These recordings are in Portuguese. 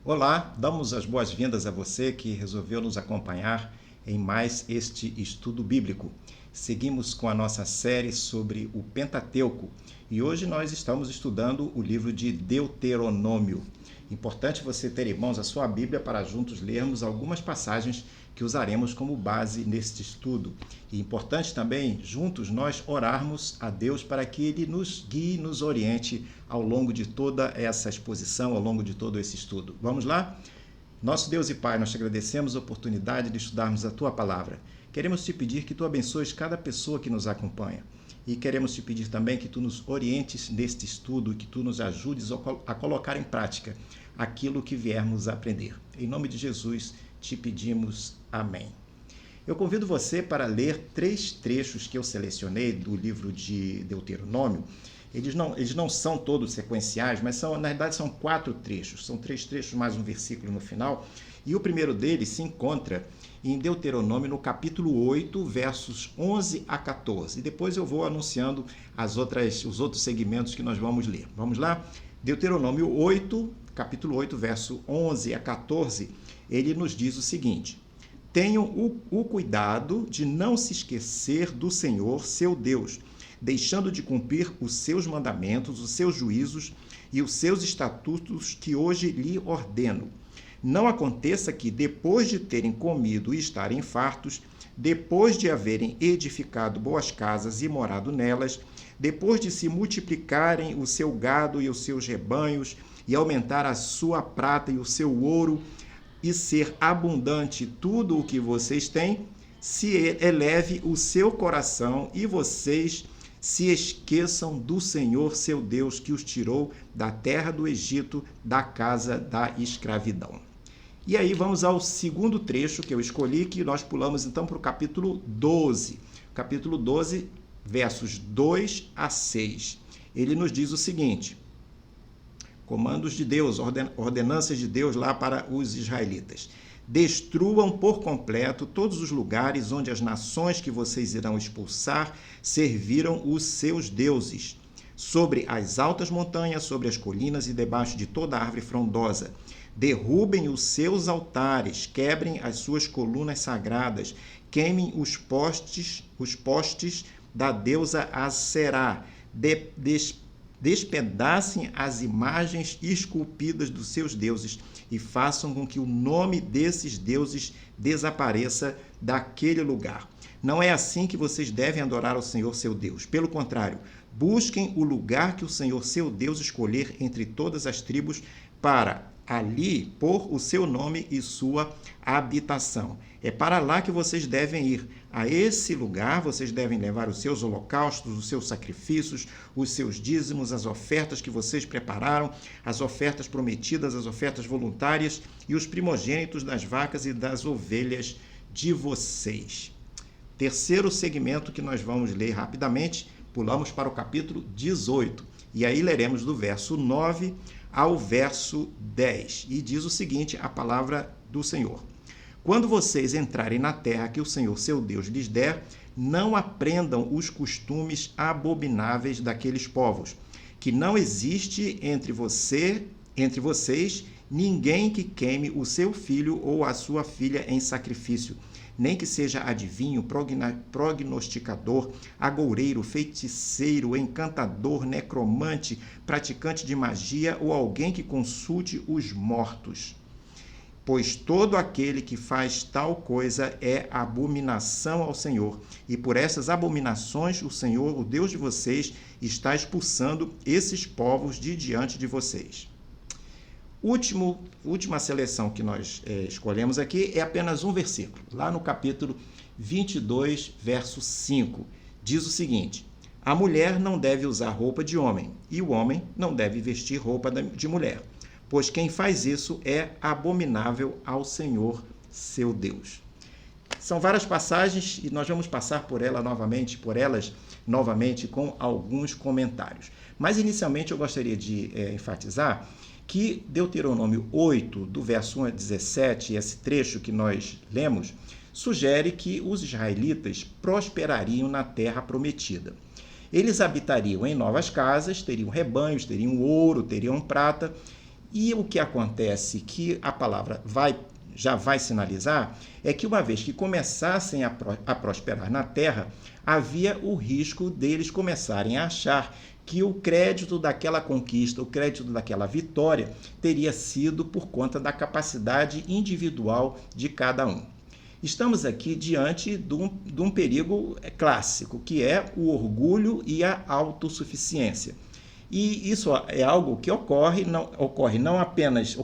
Olá, damos as boas-vindas a você que resolveu nos acompanhar em mais este estudo bíblico. Seguimos com a nossa série sobre o Pentateuco e hoje nós estamos estudando o livro de Deuteronômio. Importante você ter em mãos a sua Bíblia para juntos lermos algumas passagens que usaremos como base neste estudo. E importante também, juntos, nós orarmos a Deus para que Ele nos guie, nos oriente ao longo de toda essa exposição, ao longo de todo esse estudo. Vamos lá? Nosso Deus e Pai, nós te agradecemos a oportunidade de estudarmos a Tua Palavra. Queremos te pedir que Tu abençoes cada pessoa que nos acompanha. E queremos te pedir também que Tu nos orientes neste estudo, que Tu nos ajudes a colocar em prática aquilo que viermos a aprender. Em nome de Jesus, te pedimos amém. Eu convido você para ler 3 trechos que eu selecionei do livro de Deuteronômio. Eles não são todos sequenciais, mas na verdade são 4 trechos. São 3 trechos mais um versículo no final. E o primeiro deles se encontra em Deuteronômio, no capítulo 8, versos 11 a 14. E depois eu vou anunciando os outros segmentos que nós vamos ler. Vamos lá? Deuteronômio 8, capítulo 8, verso 11 a 14, ele nos diz o seguinte: tenham o cuidado de não se esquecer do Senhor, seu Deus, deixando de cumprir os seus mandamentos, os seus juízos e os seus estatutos que hoje lhe ordeno. Não aconteça que, depois de terem comido e estarem fartos, depois de haverem edificado boas casas e morado nelas, depois de se multiplicarem o seu gado e os seus rebanhos, e aumentar a sua prata e o seu ouro, e ser abundante tudo o que vocês têm, se eleve o seu coração e vocês se esqueçam do Senhor seu Deus, que os tirou da terra do Egito, da casa da escravidão. E aí vamos ao segundo trecho que eu escolhi, que nós pulamos então para o capítulo 12. Capítulo 12, versos 2 a 6. Ele nos diz o seguinte: comandos de Deus, ordenanças de Deus lá para os israelitas. Destruam por completo todos os lugares onde as nações que vocês irão expulsar serviram os seus deuses, sobre as altas montanhas, sobre as colinas e debaixo de toda árvore frondosa. Derrubem os seus altares, quebrem as suas colunas sagradas, queimem os postes da deusa Aserá, despedacem as imagens esculpidas dos seus deuses e façam com que o nome desses deuses desapareça daquele lugar. Não é assim que vocês devem adorar ao Senhor seu Deus. Pelo contrário, busquem o lugar que o Senhor seu Deus escolher entre todas as tribos para ali pôr o seu nome e sua habitação. É para lá que vocês devem ir. A esse lugar vocês devem levar os seus holocaustos, os seus sacrifícios, os seus dízimos, as ofertas que vocês prepararam, as ofertas prometidas, as ofertas voluntárias e os primogênitos das vacas e das ovelhas de vocês. Terceiro segmento que nós vamos ler rapidamente, pulamos para o capítulo 18. E aí leremos do verso 9 ao verso 10. E diz o seguinte, a palavra do Senhor: quando vocês entrarem na terra que o Senhor seu Deus lhes der, não aprendam os costumes abomináveis daqueles povos, que não existe entre vocês ninguém que queime o seu filho ou a sua filha em sacrifício, nem que seja adivinho, prognosticador, agoureiro, feiticeiro, encantador, necromante, praticante de magia ou alguém que consulte os mortos. Pois todo aquele que faz tal coisa é abominação ao Senhor, e por essas abominações o Senhor, o Deus de vocês, está expulsando esses povos de diante de vocês. Última seleção que nós escolhemos aqui é apenas um versículo. Lá no capítulo 22, verso 5, diz o seguinte: a mulher não deve usar roupa de homem, e o homem não deve vestir roupa de mulher, pois quem faz isso é abominável ao Senhor, seu Deus. São várias passagens e nós vamos passar por elas novamente com alguns comentários. Mas inicialmente eu gostaria de enfatizar que Deuteronômio 8, do verso 1 a 17, esse trecho que nós lemos, sugere que os israelitas prosperariam na terra prometida. Eles habitariam em novas casas, teriam rebanhos, teriam ouro, teriam prata, E o que acontece, que a palavra já vai sinalizar, é que uma vez que começassem a prosperar na terra, havia o risco deles começarem a achar que o crédito daquela conquista, o crédito daquela vitória, teria sido por conta da capacidade individual de cada um. Estamos aqui diante de um perigo clássico, que é o orgulho e a autossuficiência. E isso é algo que ocorria não apenas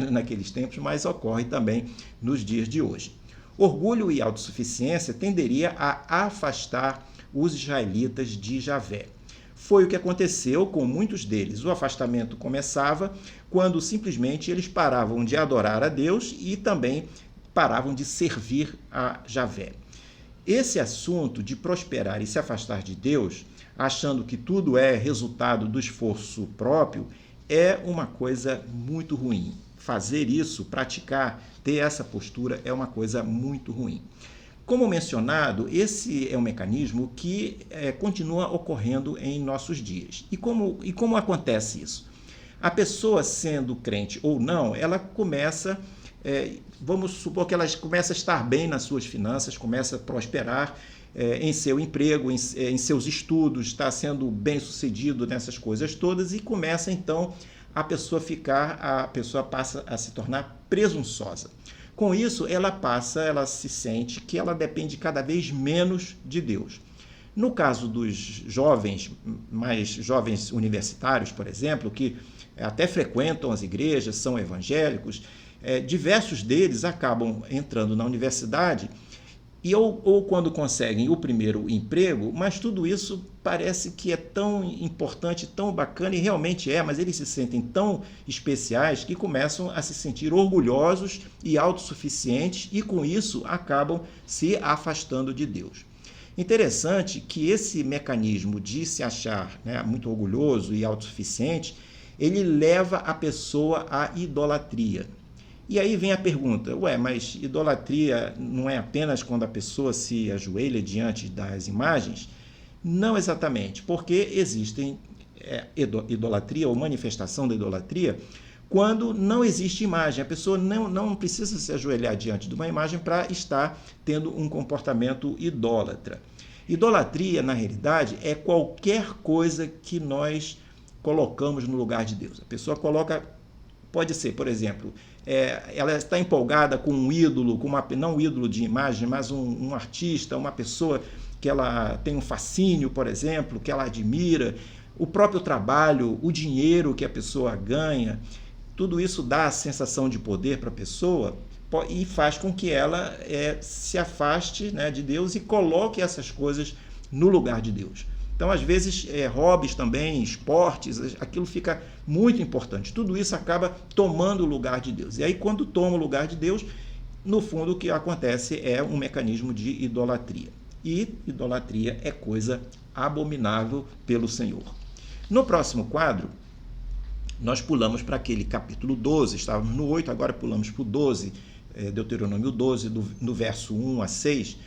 naqueles tempos, mas ocorre também nos dias de hoje. Orgulho e autossuficiência tenderia a afastar os israelitas de Javé. Foi o que aconteceu com muitos deles. O afastamento começava quando simplesmente eles paravam de adorar a Deus e também paravam de servir a Javé. Esse assunto de prosperar e se afastar de Deus, achando que tudo é resultado do esforço próprio, é uma coisa muito ruim. Fazer isso, praticar, ter essa postura é uma coisa muito ruim. Como mencionado, esse é um mecanismo que continua ocorrendo em nossos dias. E como acontece isso? A pessoa, sendo crente ou não, ela começa, vamos supor que ela começa a estar bem nas suas finanças, começa a prosperar em seu emprego, em seus estudos, está sendo bem sucedido nessas coisas todas e começa então a pessoa passa a se tornar presunçosa. Com isso, ela se sente que ela depende cada vez menos de Deus. No caso dos jovens, mais jovens universitários, por exemplo, que até frequentam as igrejas, são evangélicos, diversos deles acabam entrando na universidade ou quando conseguem o primeiro emprego, mas tudo isso parece que é tão importante, tão bacana, e realmente é, mas eles se sentem tão especiais que começam a se sentir orgulhosos e autossuficientes e com isso acabam se afastando de Deus. Interessante que esse mecanismo de se achar muito orgulhoso e autossuficiente, ele leva a pessoa à idolatria. E aí vem a pergunta, mas idolatria não é apenas quando a pessoa se ajoelha diante das imagens? Não exatamente, porque existem idolatria ou manifestação da idolatria quando não existe imagem. A pessoa não precisa se ajoelhar diante de uma imagem para estar tendo um comportamento idólatra. Idolatria, na realidade, é qualquer coisa que nós colocamos no lugar de Deus. A pessoa pode ser, por exemplo, ela está empolgada com um ídolo, não um ídolo de imagem, mas um artista, uma pessoa que ela tem um fascínio, por exemplo, que ela admira, o próprio trabalho, o dinheiro que a pessoa ganha, tudo isso dá a sensação de poder para a pessoa e faz com que ela se afaste de Deus e coloque essas coisas no lugar de Deus. Então, às vezes, hobbies também, esportes, aquilo fica muito importante. Tudo isso acaba tomando o lugar de Deus. E aí, quando toma o lugar de Deus, no fundo, o que acontece é um mecanismo de idolatria. E idolatria é coisa abominável pelo Senhor. No próximo quadro, nós pulamos para aquele capítulo 12, estávamos no 8, agora pulamos para o 12, Deuteronômio 12, no verso 1 a 6.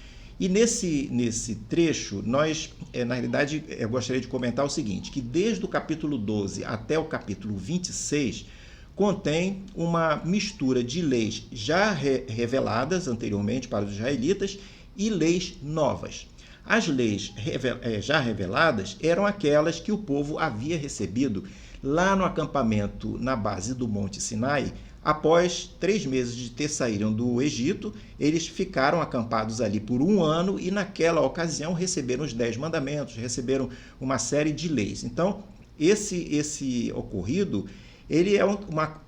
E nesse trecho, na realidade, eu gostaria de comentar o seguinte, que desde o capítulo 12 até o capítulo 26, contém uma mistura de leis já reveladas anteriormente para os israelitas e leis novas. As leis já reveladas eram aquelas que o povo havia recebido lá no acampamento na base do Monte Sinai. Após 3 meses de ter saído do Egito, eles ficaram acampados ali por 1 ano e naquela ocasião receberam os 10 mandamentos, receberam uma série de leis. Então, esse ocorrido, ele é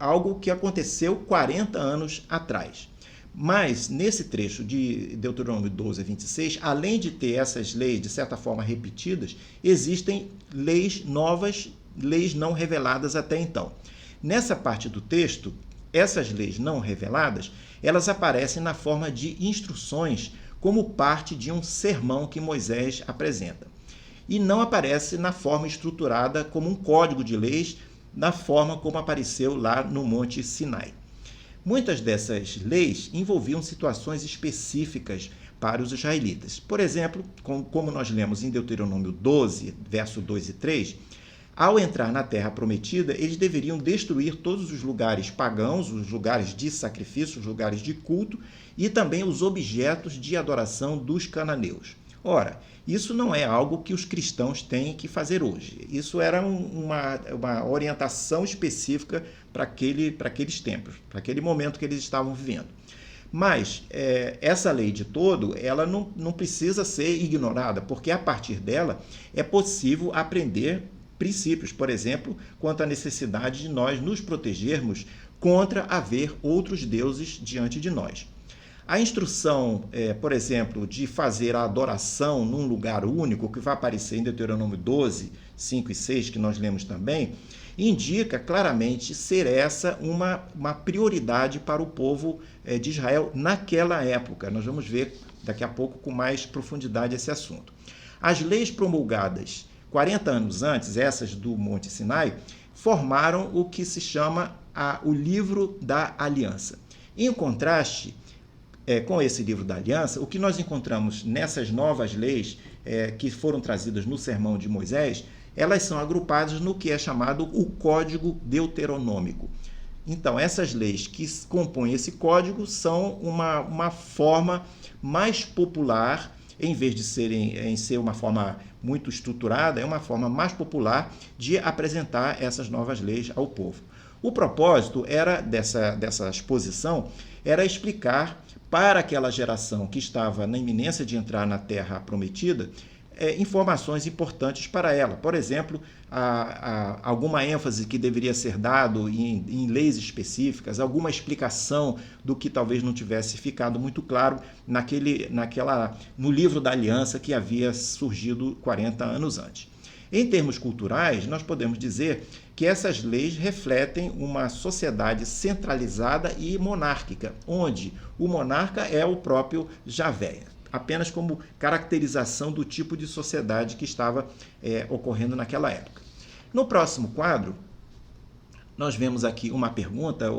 algo que aconteceu 40 anos atrás. Mas, nesse trecho de Deuteronômio 12 a 26, além de ter essas leis, de certa forma, repetidas, existem leis novas, leis não reveladas até então. Nessa parte do texto, essas leis não reveladas, elas aparecem na forma de instruções como parte de um sermão que Moisés apresenta. E não aparece na forma estruturada como um código de leis, da forma como apareceu lá no Monte Sinai. Muitas dessas leis envolviam situações específicas para os israelitas. Por exemplo, como nós lemos em Deuteronômio 12, verso 2 e 3, Ao entrar na Terra Prometida, eles deveriam destruir todos os lugares pagãos, os lugares de sacrifício, os lugares de culto e também os objetos de adoração dos cananeus. Ora, isso não é algo que os cristãos têm que fazer hoje. Isso era uma orientação específica para aqueles tempos, para aquele momento que eles estavam vivendo. Mas essa lei de todo, ela não precisa ser ignorada, porque a partir dela é possível aprender princípios, por exemplo, quanto à necessidade de nós nos protegermos contra haver outros deuses diante de nós. A instrução, por exemplo, de fazer a adoração num lugar único, que vai aparecer em Deuteronômio 12, 5 e 6, que nós lemos também, indica claramente ser essa uma prioridade para o povo de Israel naquela época. Nós vamos ver daqui a pouco com mais profundidade esse assunto. As leis promulgadas 40 anos antes, essas do Monte Sinai, formaram o que se chama o Livro da Aliança. Em contraste com esse Livro da Aliança, o que nós encontramos nessas novas leis que foram trazidas no Sermão de Moisés, elas são agrupadas no que é chamado o Código Deuteronômico. Então, essas leis que compõem esse código são uma forma mais popular, em vez de ser uma forma muito estruturada, é uma forma mais popular de apresentar essas novas leis ao povo. O propósito dessa exposição era explicar para aquela geração que estava na iminência de entrar na Terra Prometida informações importantes para ela. Por exemplo, alguma ênfase que deveria ser dado em leis específicas, alguma explicação do que talvez não tivesse ficado muito claro no Livro da Aliança que havia surgido 40 anos antes. Em termos culturais, nós podemos dizer que essas leis refletem uma sociedade centralizada e monárquica, onde o monarca é o próprio Javé, apenas como caracterização do tipo de sociedade que estava ocorrendo naquela época. No próximo quadro, nós vemos aqui uma pergunta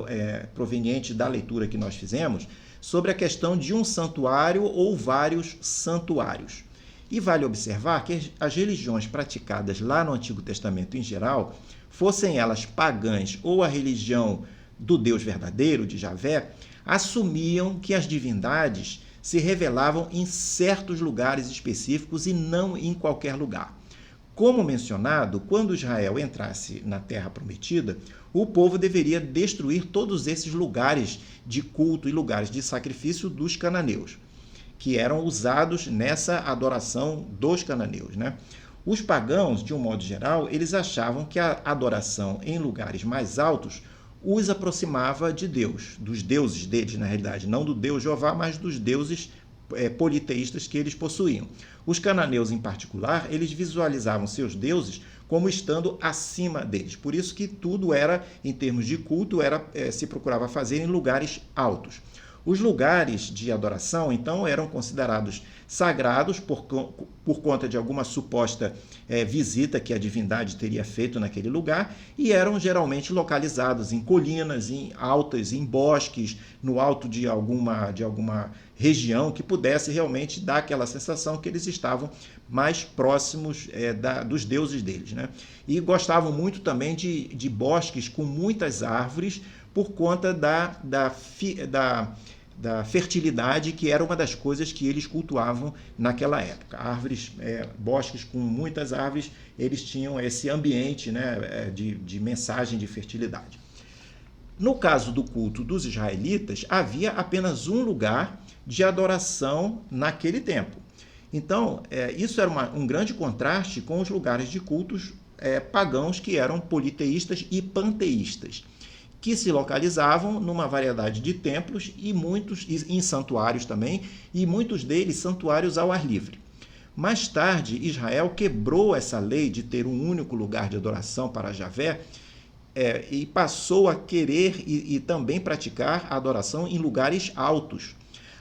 proveniente da leitura que nós fizemos sobre a questão de um santuário ou vários santuários. E vale observar que as religiões praticadas lá no Antigo Testamento em geral, fossem elas pagãs ou a religião do Deus verdadeiro, de Javé, assumiam que as divindades se revelavam em certos lugares específicos e não em qualquer lugar. Como mencionado, quando Israel entrasse na Terra Prometida, o povo deveria destruir todos esses lugares de culto e lugares de sacrifício dos cananeus, que eram usados nessa adoração dos cananeus, né? Os pagãos, de um modo geral, eles achavam que a adoração em lugares mais altos os aproximava de Deus, dos deuses deles, na realidade, não do Deus Jeová, mas dos deuses politeístas que eles possuíam. Os cananeus, em particular, eles visualizavam seus deuses como estando acima deles. Por isso que tudo era, em termos de culto, se procurava fazer em lugares altos. Os lugares de adoração, então, eram considerados sagrados por conta de alguma suposta visita que a divindade teria feito naquele lugar e eram geralmente localizados em colinas, em altas, em bosques, no alto de alguma região que pudesse realmente dar aquela sensação que eles estavam mais próximos dos deuses deles, né? E gostavam muito também de bosques com muitas árvores por conta da fertilidade, que era uma das coisas que eles cultuavam naquela época. Bosques com muitas árvores, eles tinham esse ambiente, né, de mensagem de fertilidade. No caso do culto dos israelitas, havia apenas um lugar de adoração naquele tempo. Então, isso era um grande contraste com os lugares de cultos pagãos que eram politeístas e panteístas, que se localizavam numa variedade de templos e muitos em santuários também, e muitos deles santuários ao ar livre. Mais tarde, Israel quebrou essa lei de ter um único lugar de adoração para Javé e passou a querer e também praticar a adoração em lugares altos.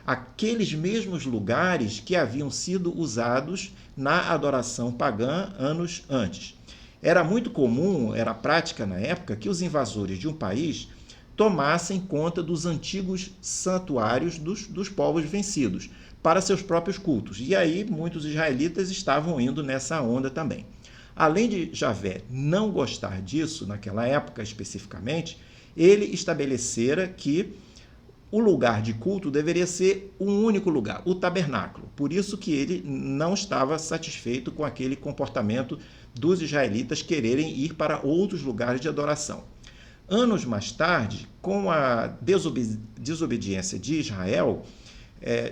Aqueles mesmos lugares que haviam sido usados na adoração pagã anos antes. Era muito comum, era prática na época, que os invasores de um país tomassem conta dos antigos santuários dos povos vencidos para seus próprios cultos. E aí muitos israelitas estavam indo nessa onda também. Além de Javé não gostar disso, naquela época especificamente, ele estabelecera que o lugar de culto deveria ser um único lugar, o tabernáculo. Por isso que ele não estava satisfeito com aquele comportamento dos israelitas quererem ir para outros lugares de adoração. Anos mais tarde, com a desobediência de Israel,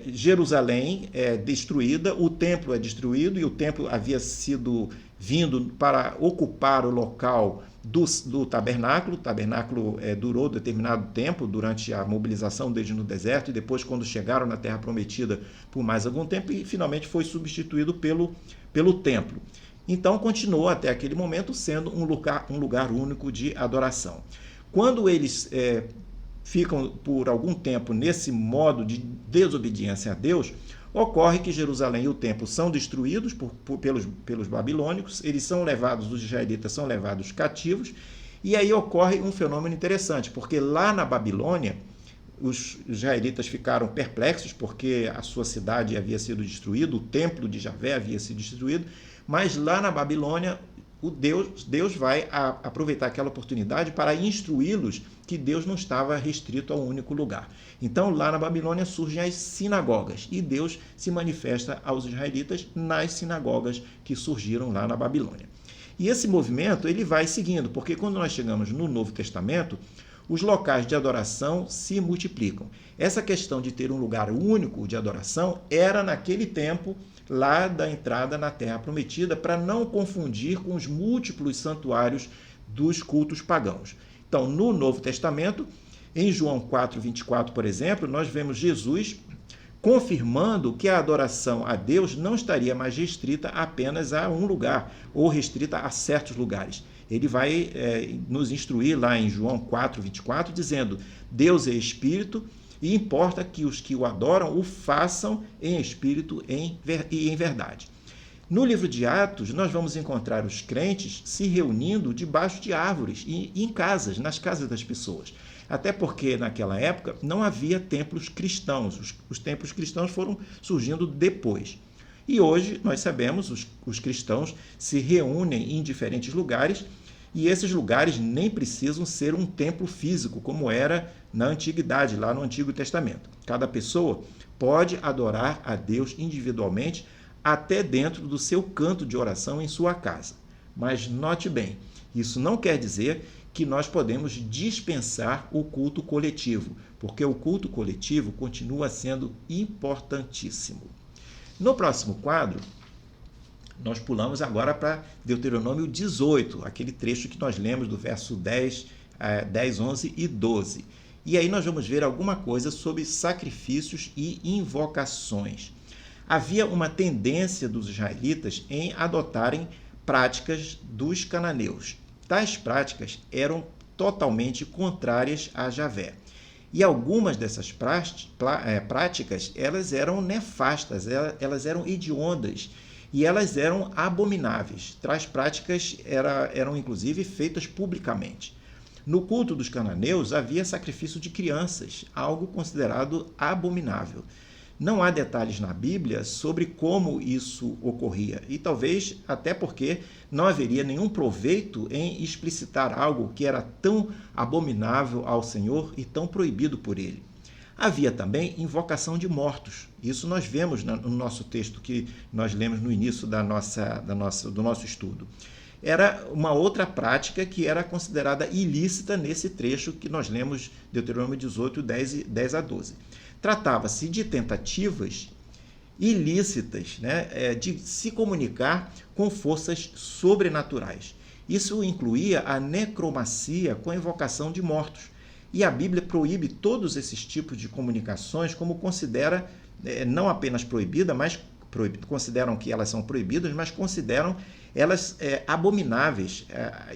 Jerusalém é destruída, o templo é destruído, e o templo havia sido vindo para ocupar o local do tabernáculo. O tabernáculo durou determinado tempo durante a mobilização desde no deserto, e depois, quando chegaram na Terra Prometida, por mais algum tempo, e finalmente foi substituído pelo templo. Então, continuou até aquele momento sendo um lugar único de adoração. Quando eles ficam por algum tempo nesse modo de desobediência a Deus, ocorre que Jerusalém e o templo são destruídos pelos babilônicos, eles são levados, os israelitas são levados cativos, e aí ocorre um fenômeno interessante, porque lá na Babilônia, os israelitas ficaram perplexos, porque a sua cidade havia sido destruída, o templo de Javé havia sido destruído, mas lá na Babilônia, Deus vai aproveitar aquela oportunidade para instruí-los que Deus não estava restrito a um único lugar. Então, lá na Babilônia surgem as sinagogas, e Deus se manifesta aos israelitas nas sinagogas que surgiram lá na Babilônia. E esse movimento ele vai seguindo, porque quando nós chegamos no Novo Testamento, os locais de adoração se multiplicam. Essa questão de ter um lugar único de adoração era, naquele tempo, lá da entrada na Terra Prometida, para não confundir com os múltiplos santuários dos cultos pagãos. Então, no Novo Testamento, em João 4:24, por exemplo, nós vemos Jesus confirmando que a adoração a Deus não estaria mais restrita apenas a um lugar, ou restrita a certos lugares. Ele vai nos instruir lá em João 4:24, dizendo: Deus é Espírito, e importa que os que o adoram o façam em espírito e em verdade. No livro de Atos, nós vamos encontrar os crentes se reunindo debaixo de árvores e em casas, nas casas das pessoas. Até porque, naquela época, não havia templos cristãos. Os templos cristãos foram surgindo depois. E hoje, nós sabemos, os cristãos se reúnem em diferentes lugares, e esses lugares nem precisam ser um templo físico, como era na antiguidade, lá no Antigo Testamento. Cada pessoa pode adorar a Deus individualmente, até dentro do seu canto de oração em sua casa. Mas note bem, isso não quer dizer que nós podemos dispensar o culto coletivo, porque o culto coletivo continua sendo importantíssimo. No próximo quadro, nós pulamos agora para Deuteronômio 18, aquele trecho que nós lemos do verso 10, 11 e 12. E aí nós vamos ver alguma coisa sobre sacrifícios e invocações. Havia uma tendência dos israelitas em adotarem práticas dos cananeus. Tais práticas eram totalmente contrárias a Javé. E algumas dessas práticas, elas eram nefastas, elas eram hediondas, e elas eram abomináveis. Tais práticas eram inclusive feitas publicamente. No culto dos cananeus havia sacrifício de crianças, algo considerado abominável. Não há detalhes na Bíblia sobre como isso ocorria, e talvez até porque não haveria nenhum proveito em explicitar algo que era tão abominável ao Senhor e tão proibido por ele. Havia também invocação de mortos. Isso nós vemos no nosso texto que nós lemos no início do nosso estudo. Era uma outra prática que era considerada ilícita nesse trecho que nós lemos, Deuteronômio 18, 10 a 12. Tratava-se de tentativas ilícitas, de se comunicar com forças sobrenaturais. Isso incluía a necromancia com a invocação de mortos. E a Bíblia proíbe todos esses tipos de comunicações, como considera não apenas proibida, mas consideram que elas são proibidas, mas consideram elas abomináveis,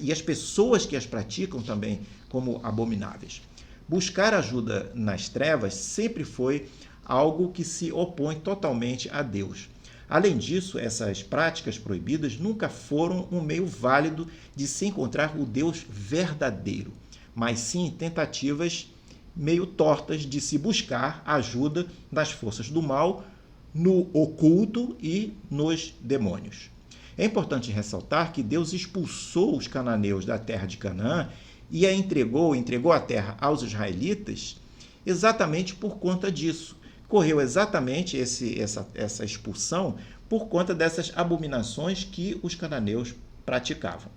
e as pessoas que as praticam também como abomináveis. Buscar ajuda nas trevas sempre foi algo que se opõe totalmente a Deus. Além disso, essas práticas proibidas nunca foram um meio válido de se encontrar o Deus verdadeiro, mas sim tentativas meio tortas de se buscar ajuda das forças do mal, no oculto e nos demônios. É importante ressaltar que Deus expulsou os cananeus da terra de Canaã e entregou a terra aos israelitas exatamente por conta disso. Correu exatamente essa expulsão por conta dessas abominações que os cananeus praticavam.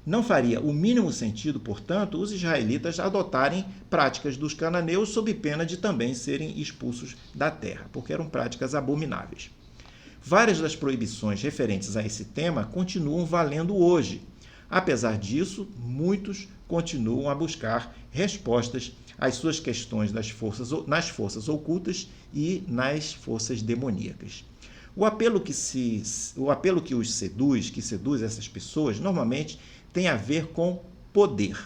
Não faria o mínimo sentido, portanto, os israelitas adotarem práticas dos cananeus sob pena de também serem expulsos da terra, porque eram práticas abomináveis. Várias das proibições referentes a esse tema continuam valendo hoje. Apesar disso, muitos continuam a buscar respostas às suas questões nas forças ocultas e nas forças demoníacas. O apelo que os seduz, que seduz essas pessoas, normalmente tem a ver com poder.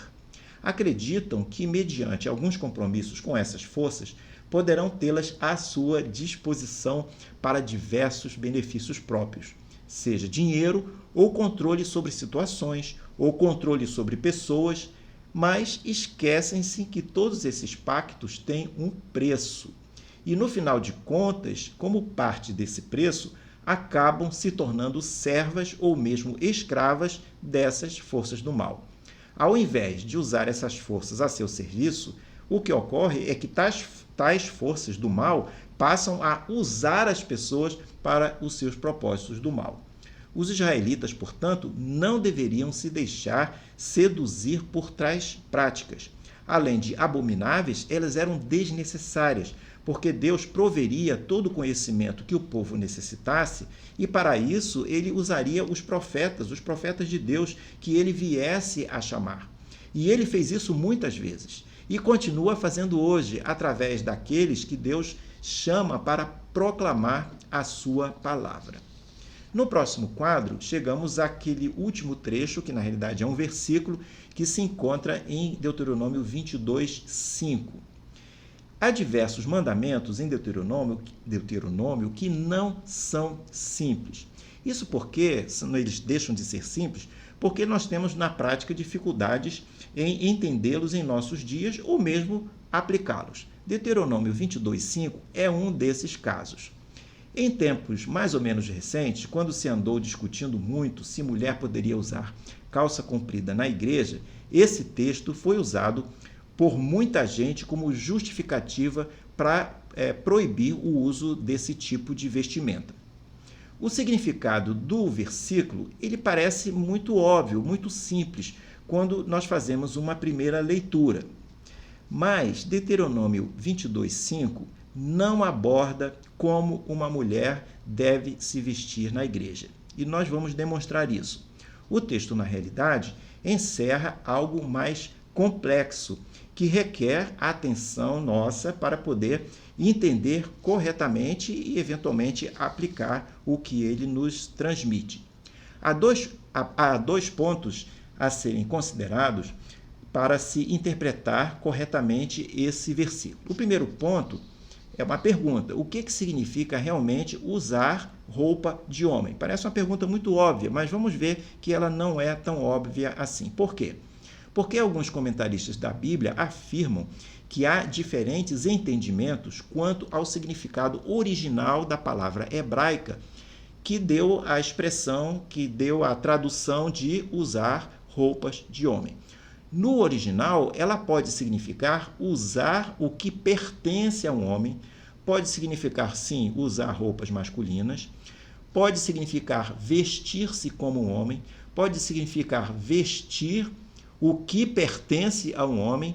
Acreditam que, mediante alguns compromissos com essas forças, poderão tê-las à sua disposição para diversos benefícios próprios, seja dinheiro ou controle sobre situações, ou controle sobre pessoas, mas esquecem-se que todos esses pactos têm um preço. E, no final de contas, como parte desse preço, acabam se tornando servas ou mesmo escravas dessas forças do mal. Ao invés de usar essas forças a seu serviço, o que ocorre é que tais forças do mal passam a usar as pessoas para os seus propósitos do mal. Os israelitas, portanto, não deveriam se deixar seduzir por tais práticas. Além de abomináveis, elas eram desnecessárias, porque Deus proveria todo o conhecimento que o povo necessitasse, e para isso ele usaria os profetas de Deus que ele viesse a chamar. E ele fez isso muitas vezes, e continua fazendo hoje, através daqueles que Deus chama para proclamar a sua palavra. No próximo quadro, chegamos àquele último trecho, que na realidade é um versículo, que se encontra em Deuteronômio 22, 5. Há diversos mandamentos em Deuteronômio que não são simples. Isso porque eles deixam de ser simples, porque nós temos na prática dificuldades em entendê-los em nossos dias ou mesmo aplicá-los. Deuteronômio 22, 5 é um desses casos. Em tempos mais ou menos recentes, quando se andou discutindo muito se mulher poderia usar calça comprida na igreja, esse texto foi usado por muita gente como justificativa para proibir o uso desse tipo de vestimenta. O significado do versículo ele parece muito óbvio, muito simples, quando nós fazemos uma primeira leitura. Mas Deuteronômio 22, 5 não aborda como uma mulher deve se vestir na igreja. E nós vamos demonstrar isso. O texto, na realidade, encerra algo mais complexo, que requer atenção nossa para poder entender corretamente e, eventualmente, aplicar o que ele nos transmite. Há dois pontos a serem considerados para se interpretar corretamente esse versículo. O primeiro ponto é uma pergunta. O que significa realmente usar roupa de homem? Parece uma pergunta muito óbvia, mas vamos ver que ela não é tão óbvia assim. Por quê? Porque alguns comentaristas da Bíblia afirmam que há diferentes entendimentos quanto ao significado original da palavra hebraica, que deu a expressão, que deu a tradução de usar roupas de homem. No original, ela pode significar usar o que pertence a um homem, pode significar, sim, usar roupas masculinas, pode significar vestir-se como um homem, pode significar vestir o que pertence a um homem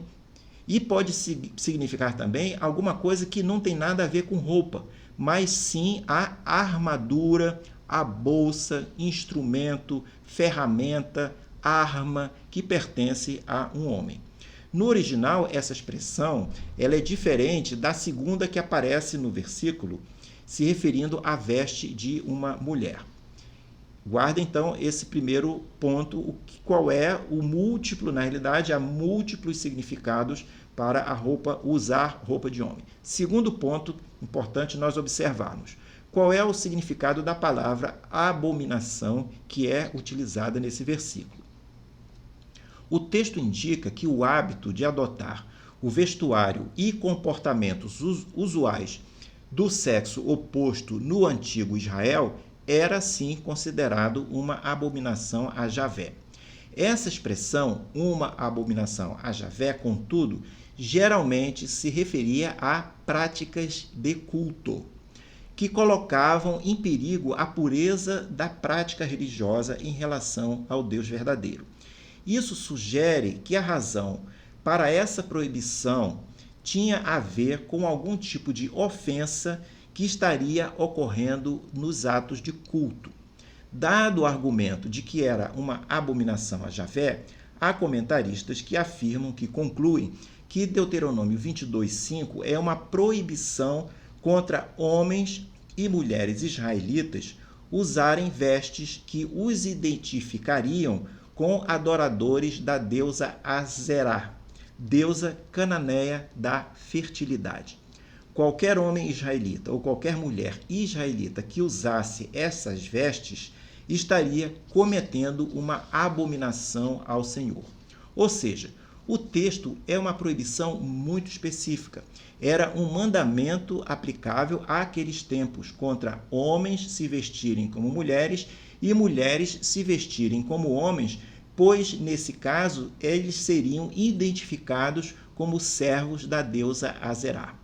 e pode significar também alguma coisa que não tem nada a ver com roupa, mas sim a armadura, a bolsa, instrumento, ferramenta, arma que pertence a um homem. No original, essa expressão ela é diferente da segunda que aparece no versículo, se referindo à veste de uma mulher. Guarda, então, esse primeiro ponto, qual é o múltiplo, na realidade, há múltiplos significados para a roupa, usar roupa de homem. Segundo ponto, importante nós observarmos, qual é o significado da palavra abominação que é utilizada nesse versículo. O texto indica que o hábito de adotar o vestuário e comportamentos usuais do sexo oposto no antigo Israel era sim considerado uma abominação a Javé. Essa expressão, uma abominação a Javé, contudo, geralmente se referia a práticas de culto, que colocavam em perigo a pureza da prática religiosa em relação ao Deus verdadeiro. Isso sugere que a razão para essa proibição tinha a ver com algum tipo de ofensa que estaria ocorrendo nos atos de culto. Dado o argumento de que era uma abominação a Javé, há comentaristas que afirmam, que concluem, que Deuteronômio 22:5 é uma proibição contra homens e mulheres israelitas usarem vestes que os identificariam com adoradores da deusa Azerá, deusa cananeia da fertilidade. Qualquer homem israelita ou qualquer mulher israelita que usasse essas vestes estaria cometendo uma abominação ao Senhor. Ou seja, o texto é uma proibição muito específica. Era um mandamento aplicável àqueles tempos contra homens se vestirem como mulheres e mulheres se vestirem como homens, pois, nesse caso, eles seriam identificados como servos da deusa Azerá.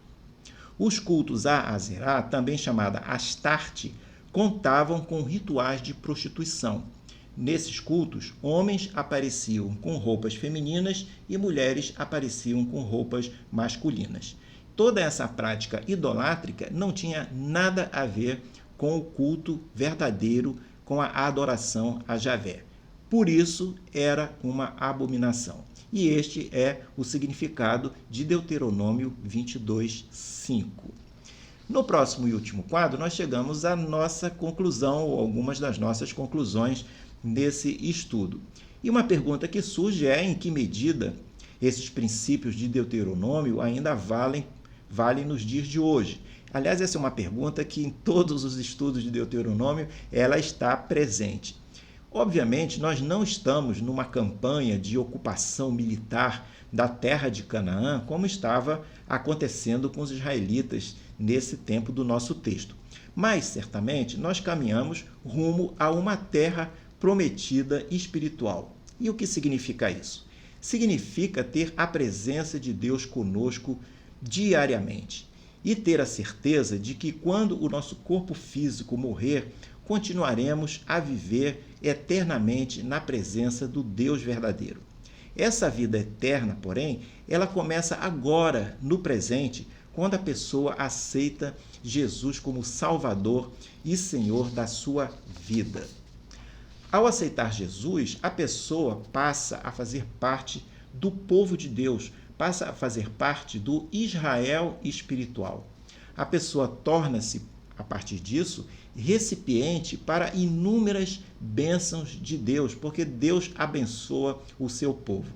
Os cultos a Azerá, também chamada Astarte, contavam com rituais de prostituição. Nesses cultos, homens apareciam com roupas femininas e mulheres apareciam com roupas masculinas. Toda essa prática idolátrica não tinha nada a ver com o culto verdadeiro, com a adoração a Javé. Por isso, era uma abominação. E este é o significado de Deuteronômio 22:5. No próximo e último quadro, nós chegamos à nossa conclusão, ou algumas das nossas conclusões nesse estudo. E uma pergunta que surge é em que medida esses princípios de Deuteronômio ainda valem nos dias de hoje. Aliás, essa é uma pergunta que em todos os estudos de Deuteronômio ela está presente. Obviamente, nós não estamos numa campanha de ocupação militar da terra de Canaã, como estava acontecendo com os israelitas nesse tempo do nosso texto. Mas, certamente, nós caminhamos rumo a uma terra prometida espiritual. E o que significa isso? Significa ter a presença de Deus conosco diariamente e ter a certeza de que quando o nosso corpo físico morrer, continuaremos a viver eternamente na presença do Deus verdadeiro. Essa vida eterna, porém, ela começa agora, no presente, quando a pessoa aceita Jesus como Salvador e Senhor da sua vida. Ao aceitar Jesus, a pessoa passa a fazer parte do povo de Deus, passa a fazer parte do Israel espiritual. A pessoa torna-se, a partir disso, recipiente para inúmeras bênçãos de Deus, porque Deus abençoa o seu povo.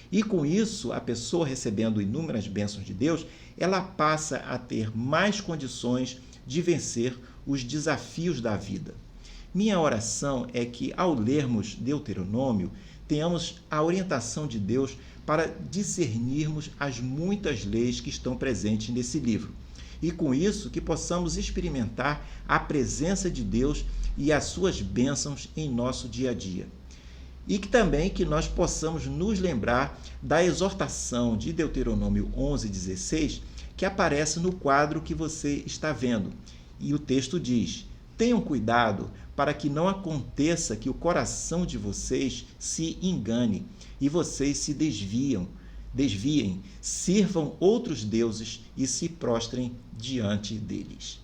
E com isso, a pessoa recebendo inúmeras bênçãos de Deus, ela passa a ter mais condições de vencer os desafios da vida. Minha oração é que, ao lermos Deuteronômio, tenhamos a orientação de Deus para discernirmos as muitas leis que estão presentes nesse livro. E com isso, que possamos experimentar a presença de Deus e as suas bênçãos em nosso dia a dia. E que também que nós possamos nos lembrar da exortação de Deuteronômio 11:16, que aparece no quadro que você está vendo. E o texto diz: tenham cuidado para que não aconteça que o coração de vocês se engane e vocês se desviem, sirvam outros deuses e se prostrem diante deles.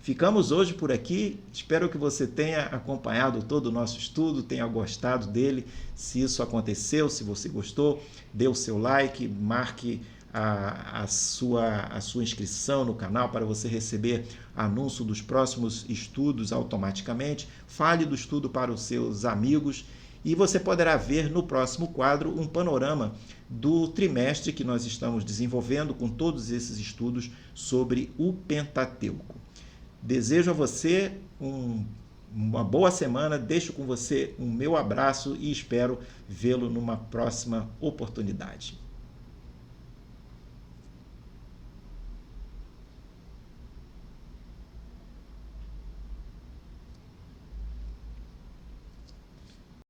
Ficamos hoje por aqui. Espero que você tenha acompanhado todo o nosso estudo, tenha gostado dele. Se isso aconteceu, se você gostou, dê o seu like, marque a sua inscrição no canal para você receber anúncio dos próximos estudos automaticamente. Fale do estudo para os seus amigos e você poderá ver no próximo quadro um panorama do trimestre que nós estamos desenvolvendo com todos esses estudos sobre o Pentateuco. Desejo a você uma boa semana, deixo com você um meu abraço e espero vê-lo numa próxima oportunidade.